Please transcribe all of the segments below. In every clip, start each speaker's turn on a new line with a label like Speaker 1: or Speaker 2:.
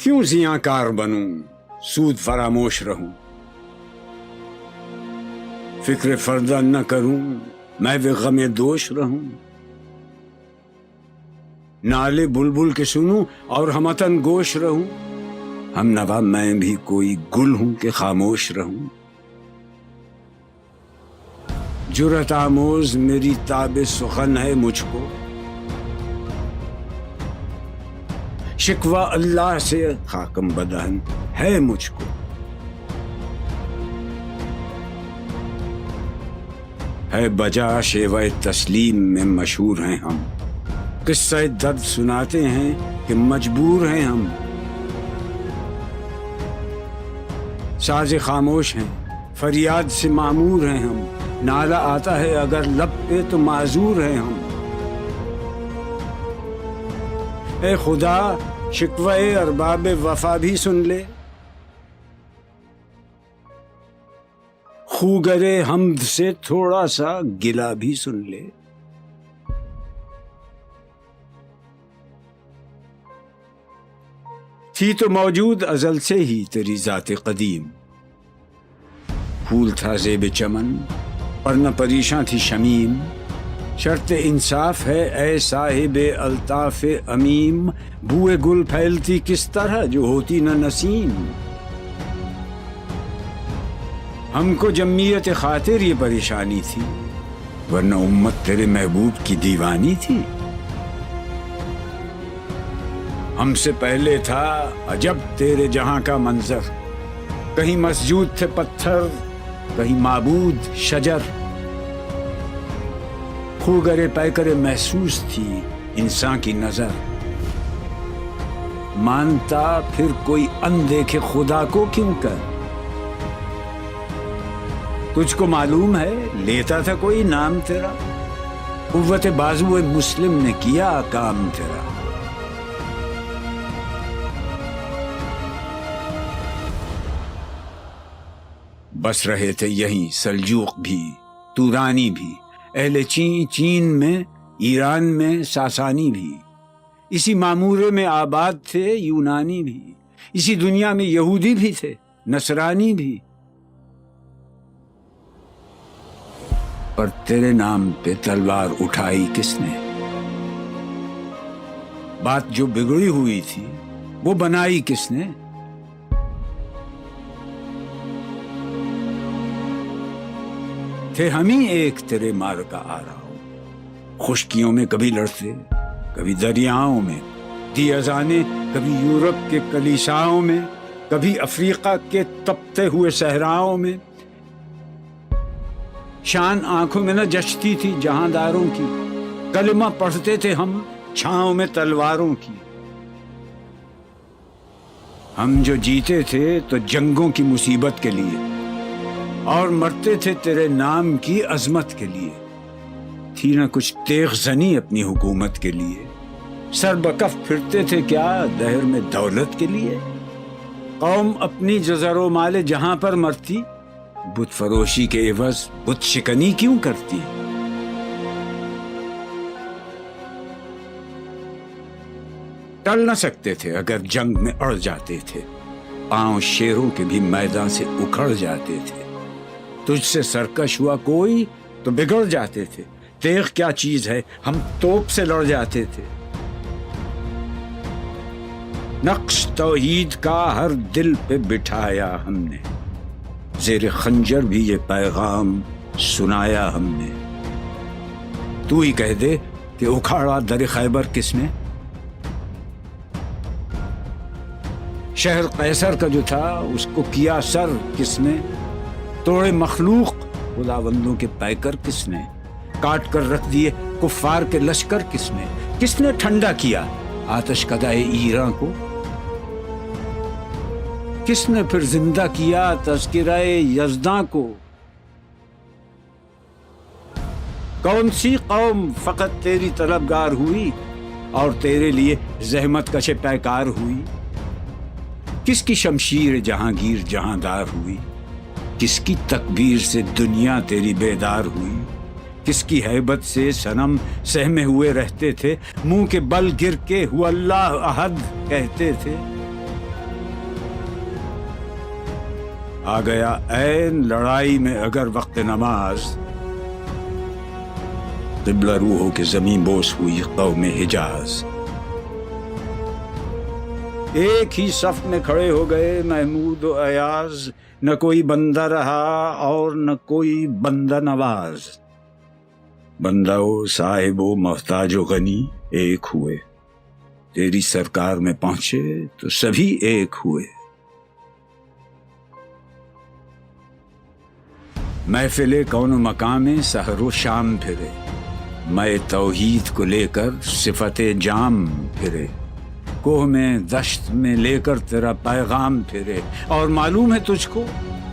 Speaker 1: کیوں زیاں کار بنوں، سود فراموش رہوں، فکر فردہ نہ کروں، میں بھی غم دوش رہوں، نالے بلبل کے سنوں اور ہمتن گوش رہوں، ہم نوا میں بھی کوئی گل ہوں کہ خاموش رہوں، جرأت آموز میری تاب سخن ہے مجھ کو، شکوہ اللہ سے خاکم بدہن ہے مجھ کو، ہے بجا شیوہ تسلیم میں مشہور ہیں ہم، قصہ درد سناتے ہیں کہ مجبور ہیں ہم، ساز خاموش ہیں فریاد سے معمور ہیں ہم، نالہ آتا ہے اگر لب پہ تو معذور ہیں ہم، اے خدا شکوہ ارباب وفا بھی سن لے، خوگرے حمد سے تھوڑا سا گلہ بھی سن لے، تھی تو موجود ازل سے ہی تیری ذات قدیم، پھول تھا زیب چمن اور نہ پریشاں تھی شمیم، شرط انصاف ہے اے صاحب الطاف امیم، بوئے گل پھیلتی کس طرح جو ہوتی نہ نسیم، ہم کو جمعیت خاطر یہ پریشانی تھی ورنہ امت تیرے محبوب کی دیوانی تھی، ہم سے پہلے تھا عجب تیرے جہاں کا منظر، کہیں مسجود تھے پتھر کہیں معبود شجر، خوگرے پیکرے محسوس تھی انسان کی نظر، مانتا پھر کوئی اندیکھے خدا کو کیوں کر، تجھ کو معلوم ہے لیتا تھا کوئی نام تیرا، قوت بازو مسلم نے کیا کام تیرا، بس رہے تھے یہیں سلجوق بھی تورانی بھی، اہل چین میں ایران میں ساسانی بھی، اسی معمورے میں آباد تھے یونانی بھی، اسی دنیا میں یہودی بھی تھے نصرانی بھی، پر تیرے نام پہ تلوار اٹھائی کس نے، بات جو بگڑی ہوئی تھی وہ بنائی کس نے، تھے ہم ہی ایک تیرے مار کا آ رہا ہوں، خشکیوں میں کبھی لڑتے کبھی دریاؤں میں، دی اذانیں کبھی یورپ کے کلیساؤں میں، کبھی افریقہ کے تپتے ہوئے صحراؤں میں، شان آنکھوں میں نہ جچتی تھی جہانداروں کی، کلمہ پڑھتے تھے ہم چھاؤں میں تلواروں کی، ہم جو جیتے تھے تو جنگوں کی مصیبت کے لیے اور مرتے تھے تیرے نام کی عظمت کے لیے، تھی نہ کچھ تیغ زنی اپنی حکومت کے لیے، سر بکف پھرتے تھے کیا دہر میں دولت کے لیے، قوم اپنی جزر و مال جہاں پر مرتی، بت فروشی کے عوض بت شکنی کیوں کرتی، ٹل نہ سکتے تھے اگر جنگ میں اڑ جاتے تھے، پاؤں شیروں کے بھی میدان سے اکھڑ جاتے تھے، تجھ سے سرکش ہوا کوئی تو بگڑ جاتے تھے، تیغ کیا چیز ہے ہم توپ سے لڑ جاتے تھے، نقش توحید کا ہر دل پہ بٹھایا ہم نے، زیر خنجر بھی یہ پیغام سنایا ہم نے، تو ہی کہہ دے کہ اکھاڑا در خیبر کس نے، شہر قیصر کا جو تھا اس کو کیا سر کس نے، توڑے مخلوق خداوندوں کے پیکر کس نے، کاٹ کر رکھ دیے کفار کے لشکر کس نے ٹھنڈا کیا آتش کدائے ایران کو، کس نے پھر زندہ کیا تذکرہ یزداں کو، کون سی قوم فقط تیری طلبگار ہوئی اور تیرے لیے زحمت کش پیکار ہوئی، کس کی شمشیر جہانگیر جہاندار ہوئی، کس کی تکبیر سے دنیا تیری بیدار ہوئی، کس کی ہیبت سے صنم سہمے ہوئے رہتے تھے، منہ کے بل گر کے ہو اللہ احد کہتے تھے، آ گیا عین لڑائی میں اگر وقت نماز، قبلہ رو ہو کے زمین بوس ہوئی قوم حجاز۔ ایک ہی صف میں کھڑے ہو گئے محمود و ایاز، نہ کوئی بندہ رہا اور نہ کوئی بندہ نواز۔ بندہ و صاحب و محتاج و غنی ایک ہوئے، تیری سرکار میں پہنچے تو سبھی ایک ہوئے۔ محفل کون و مقام میں سحر و شام پھرے، میں توحید کو لے کر صفت جام پھرے، کوہ میں دشت میں لے کر تیرا پیغام پھرے، اور معلوم ہے تجھ کو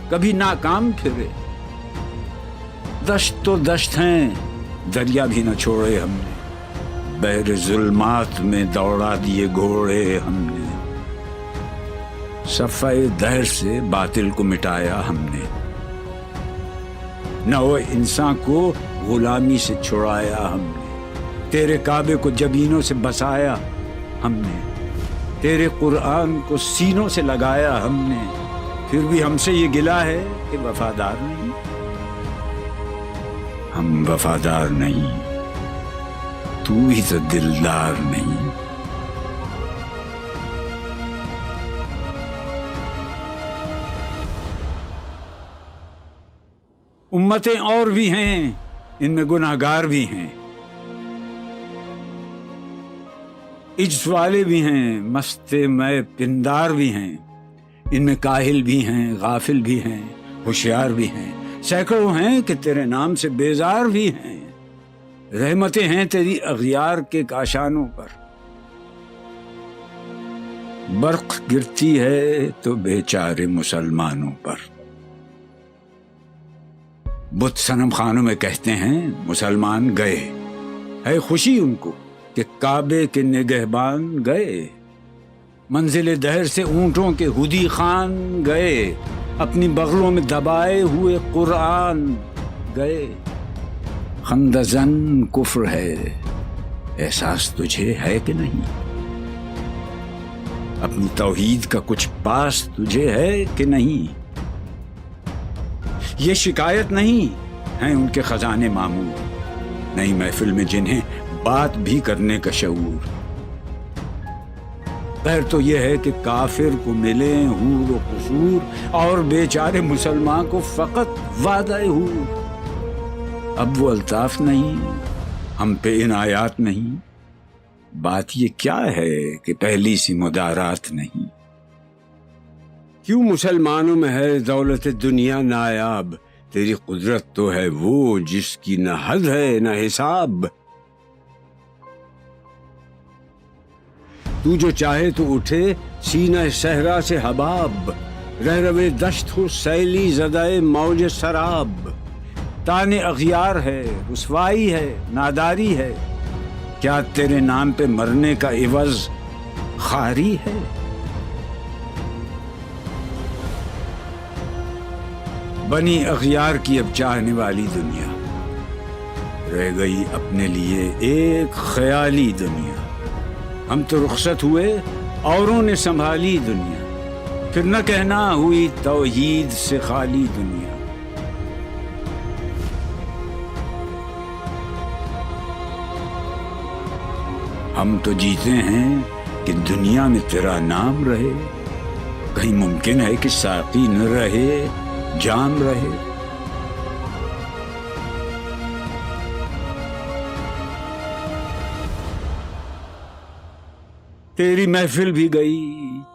Speaker 1: کبھی ناکام پھرے۔ دشت تو دشت ہیں، دریا بھی نہ چھوڑے ہم نے، بحر ظلمات میں دوڑا دیے گھوڑے ہم نے، صفحہ دہر سے باطل کو مٹایا ہم نے، نو انسان کو غلامی سے چھڑایا ہم نے، تیرے کعبے کو جبینوں سے بسایا ہم نے، تیرے قرآن کو سینوں سے لگایا ہم نے، پھر بھی ہم سے یہ گلہ ہے کہ وفادار نہیں۔ ہم وفادار نہیں، تو ہی تو دلدار نہیں۔ امتیں اور بھی ہیں، ان میں گناہگار بھی ہیں، عجز والے بھی ہیں، مست میں پندار بھی ہیں، ان میں کاہل بھی ہیں، غافل بھی ہیں، ہوشیار بھی ہیں، سینکڑوں ہیں کہ تیرے نام سے بیزار بھی ہیں۔ رحمتیں ہیں تیری اغیار کے کاشانوں پر، برق گرتی ہے تو بیچارے مسلمانوں پر۔ بت صنم خانوں میں کہتے ہیں مسلمان گئے، ہے خوشی ان کو کہ کعبے کے نگہبان گئے، منزل دہر سے اونٹوں کے ہدی خان گئے، اپنی بغلوں میں دبائے ہوئے قرآن گئے۔ خندزن کفر ہے، احساس تجھے ہے کہ نہیں؟ اپنی توحید کا کچھ پاس تجھے ہے کہ نہیں؟ یہ شکایت نہیں ہیں ان کے خزانے معمور، نئی محفل میں جنہیں بات بھی کرنے کا شعور۔ خیر تو یہ ہے کہ کافر کو ملے حور و قصور، اور بیچارے مسلمان کو فقط وعدہ حور۔ اب وہ الطاف نہیں، ہم پہ عنایات نہیں، بات یہ کیا ہے کہ پہلی سی مدارات نہیں۔ کیوں مسلمانوں میں ہے دولت دنیا نایاب، تیری قدرت تو ہے وہ جس کی نہ حد ہے نہ حساب۔ تو جو چاہے تو اٹھے سینہ صحرا سے حباب، رہ روے دشت ہو سیلی زدائے موج سراب۔ تان اغیار ہے، رسوائی ہے، ناداری ہے، کیا تیرے نام پہ مرنے کا عوض خواری ہے؟ بنی اغیار کی اب چاہنے والی دنیا، رہ گئی اپنے لیے ایک خیالی دنیا۔ ہم تو رخصت ہوئے، اوروں نے سنبھالی دنیا، پھر نہ کہنا ہوئی توحید سے خالی دنیا۔ ہم تو جیتے ہیں کہ دنیا میں تیرا نام رہے، کہیں ممکن ہے کہ ساقی نہ رہے جام رہے۔ تیری محفل بھی گئی،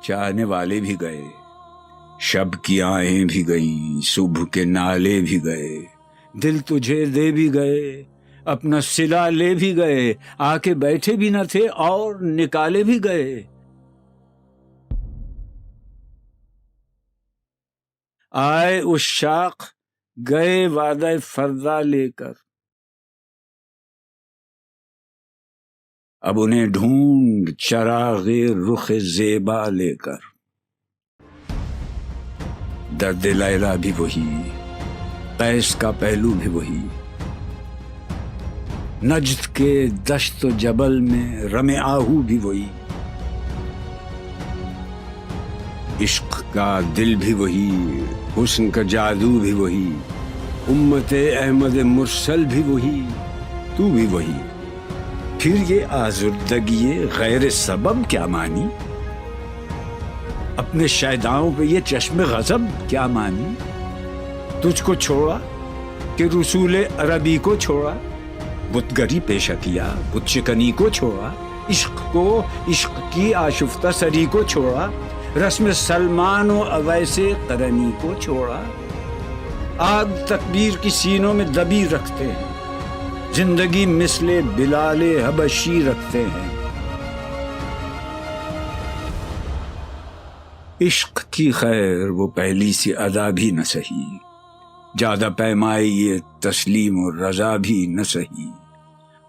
Speaker 1: چاہنے والے بھی گئے، شب کی آہیں بھی گئیں، صبح کے نالے بھی گئے، دل تجھے دے بھی گئے، اپنا صلہ لے بھی گئے، آ کے بیٹھے بھی نہ تھے اور نکالے بھی گئے۔ آئے عشاق گئے وعدہ فردا لے کر، اب انہیں ڈھونڈ چراغ رخ زیبا لے کر۔ درد لیلا بھی وہی، قیس کا پہلو بھی وہی، نجد کے دشت و جبل میں رم آہو بھی وہی، عشق کا دل بھی وہی، حسن کا جادو بھی وہی، امت احمد مرسل بھی وہی، تو بھی وہی، پھر یہ آزردگی غیر سبب کیا مانی؟ اپنے شیداؤں پہ یہ چشم غضب کیا مانی؟ تجھ کو چھوڑا کہ رسول عربی کو چھوڑا، بت گری پیشہ کیا، بت شکنی کو چھوڑا، عشق کو، عشق کی آشفتہ سری کو چھوڑا، رسم سلمان و اویس قرنی کو چھوڑا، آگ تکبیر کی سینوں میں دبی رکھتے ہیں، زندگی مثل بلال حبشی رکھتے ہیں۔ عشق کی خیر وہ پہلی سی ادا بھی نہ سہی، زیادہ پیمائی یہ تسلیم و رضا بھی نہ سہی،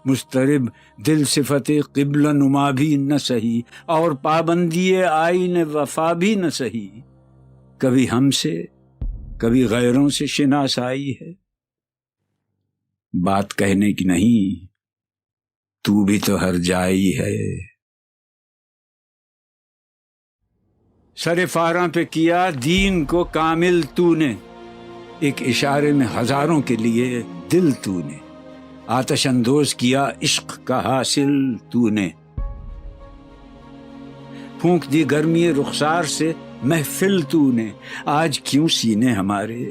Speaker 1: مضطرب دل صفت قبلہ نما بھی نہ سہی، اور پابندی آئین وفا بھی نہ سہی، کبھی ہم سے کبھی غیروں سے شناسائی ہے، بات کہنے کی نہیں، تو بھی تو ہر جائی ہے۔ سر فاراں پہ کیا دین کو کامل تو نے، ایک اشارے میں ہزاروں کے لیے دل تو نے، آتش اندوز کیا عشق کا حاصل تو نے، پھونک دی گرمی رخسار سے محفل تو نے، آج کیوں سینے ہمارے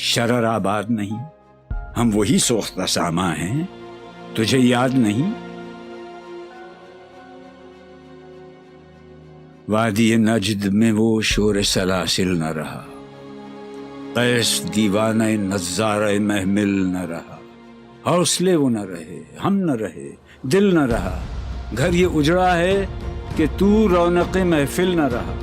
Speaker 1: شرر آباد نہیں؟ ہم وہی سوختہ ساما ہیں، تجھے یاد نہیں؟ وادی نجد میں وہ شور سلاسل نہ رہا، قیس دیوانہ نظارہ محمل نہ رہا، حوصلے وہ نہ رہے، ہم نہ رہے، دل نہ رہا، گھر یہ اجڑا ہے کہ تو رونق محفل نہ رہا۔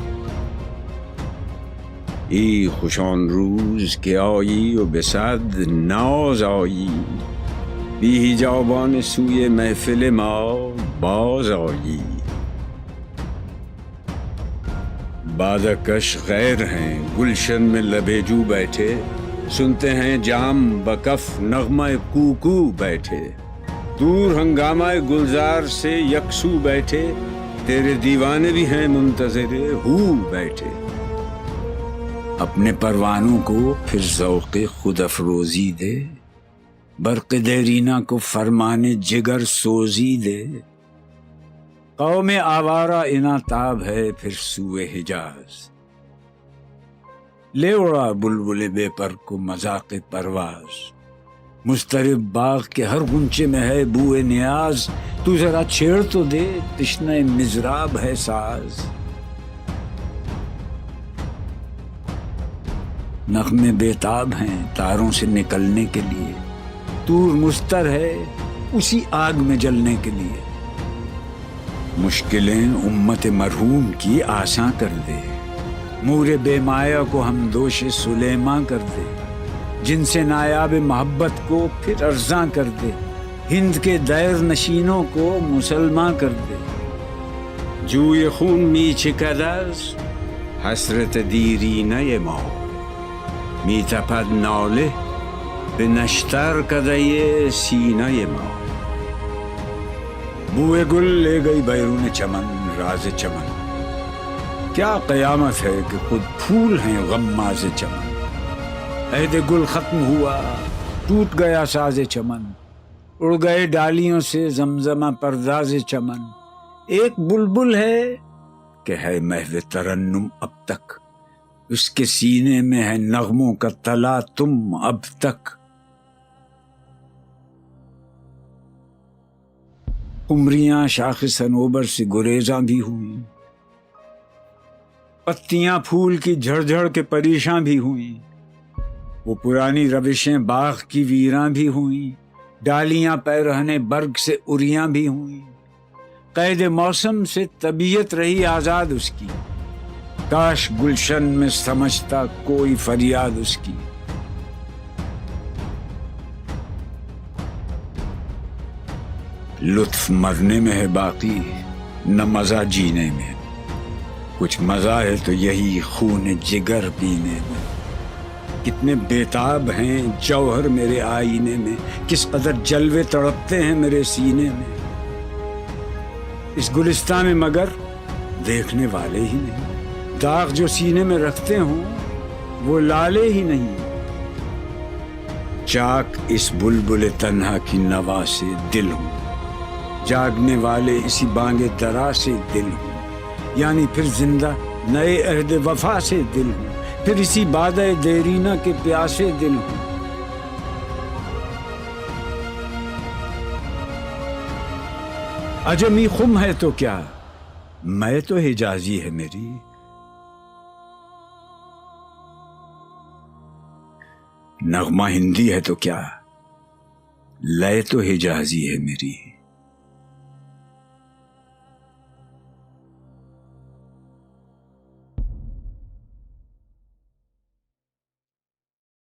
Speaker 1: ای خوشان روز کہ آیی و بصد ناز آیی، بی حجابان سوی محفل ما باز آیی، بادکش غیر ہیں گلشن میں لبے جو بیٹھے، سنتے ہیں جام بکف نغمہ کوکو بیٹھے، دور ہنگامہ گلزار سے یکسو بیٹھے، تیرے دیوانے بھی ہیں منتظر ہو بیٹھے، اپنے پروانوں کو پھر ذوق خود افروزی دے، برق دیرینہ کو فرمان جگر سوزی دے، قوم آوارہ اناتاب ہے پھر سوئے حجاز، لے اڑا بلبل بے پر کو مذاق پرواز، مضطرب باغ کے ہر غنچے میں ہے بوئے نیاز، تو ذرا چھیڑ تو دے تشنہ مضراب ہے ساز، نغمے بےتاب ہیں تاروں سے نکلنے کے لیے، طور مستر ہے اسی آگ میں جلنے کے لیے، مشکلیں امت مرحوم کی آساں کر دے، مور بے مایا کو ہم دوش سلیماں کر دے، جن سے نایاب محبت کو پھر ارزاں کر دے، ہند کے دیر نشینوں کو مسلمان کر دے، جوئے خون می چکدز حسرت دیرینہ ما، می تپد ناله به نشتر کدے سینہ ما، بوئے گل لے گئی بیرون چمن راز چمن، کیا قیامت ہے کہ خود پھول ہیں غماز چمن، عہد گل ختم ہوا ٹوٹ گیا ساز چمن، اڑ گئے ڈالیوں سے زمزمہ پرداز چمن، ایک بلبل ہے کہ ہے محو ترنم اب تک، اس کے سینے میں ہے نغموں کا تلا تم اب تک، قمریاں شاخ صنوبر سے گریزاں بھی ہوئیں، پتیاں پھول کی جھڑ جھڑ کے پریشاں بھی ہوئیں، وہ پرانی روشیں باغ کی ویراں بھی ہوئیں، ڈالیاں پیرہنے برگ سے اریاں بھی ہوئیں، قید موسم سے طبیعت رہی آزاد اس کی، کاش گلشن میں سمجھتا کوئی فریاد اس کی، لطف مرنے میں ہے باقی نہ مزہ جینے میں، کچھ مزہ ہے تو یہی خون جگر پینے میں، کتنے بیتاب ہیں جوہر میرے آئینے میں، کس قدر جلوے تڑپتے ہیں میرے سینے میں، اس گلستان میں مگر دیکھنے والے ہی نہیں، داغ جو سینے میں رکھتے ہوں وہ لالے ہی نہیں، چاک اس بلبل تنہا کی نوا سے دل ہوں، جاگنے والے اسی بانگ درا سے دل ہوں، یعنی پھر زندہ نئے عہد وفا سے دل ہوں، پھر اسی بادۂ دیرینہ کے پیاسے دل ہوں۔ عجمی خم ہے تو کیا، میں تو حجازی ہے میری، نغمہ ہندی ہے تو کیا، لے تو حجازی ہے میری۔